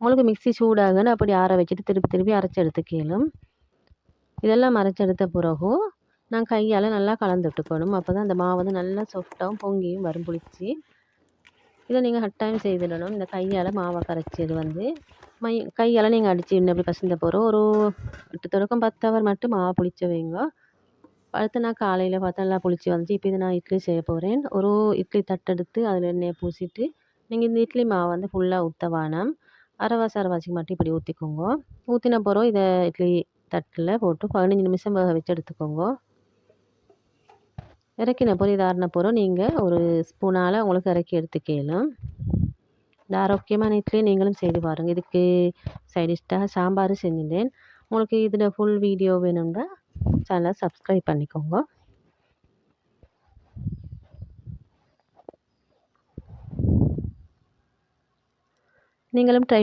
உங்களுக்கு மிக்ஸி சூடாகன்னு அப்படி ஆற வச்சுட்டு திருப்பி திருப்பி அரைச்சி எடுத்துக்கலும். இதெல்லாம் அரைச்செடுத்த பிறகு நான் கையால் நல்லா கலந்து விட்டுக்கணும். அப்போ தான் அந்த மாவு வந்து நல்லா சாஃப்டாகவும் பொங்கியும் வரும் புளிச்சு. இதை நீங்கள் கட்டாயம் செய்திடணும். இந்த கையால் மாவை கரைச்சது வந்து கையால் நீங்கள் அடித்து இன்னும் அப்படி பசந்த போகிறோம். ஒரு 8 தொடக்கம் 10 ஹவர் மட்டும் மாவை புளிச்ச வைங்க. அடுத்து நான் காலையில் பார்த்தா நல்லா புளிச்சு வந்துச்சு. இப்போ இதை நான் இட்லி செய்ய போகிறேன். ஒரு இட்லி தட்டெடுத்து அதில் எண்ணெயை பூசிட்டு நீங்கள் இந்த இட்லி மாவை வந்து ஃபுல்லாக ஊற்ற வேணாம். அரைவாசிக்கு மட்டும் இப்படி ஊற்றிக்கோங்க. ஊற்றின பிறகு இதை இட்லி தட்டில் போட்டு 15 நிமிஷம் வேக வச்சு எடுத்துக்கோங்க. இறக்கின பிறகு இது ஆறின பிறகு நீங்கள் ஒரு ஸ்பூனால் உங்களுக்கு இறக்கி எடுத்துக்கலாம். இந்த ஆரோக்கியமான இட்லி நீங்களும் செய்து பாருங்கள். இதுக்கு சைடிஷ்டாக சாம்பார் செஞ்சுட்டேன். உங்களுக்கு இதில் ஃபுல் வீடியோ வேணும்னா சேனலை சப்ஸ்கிரைப் பண்ணிக்கோங்க. நீங்களும் ட்ரை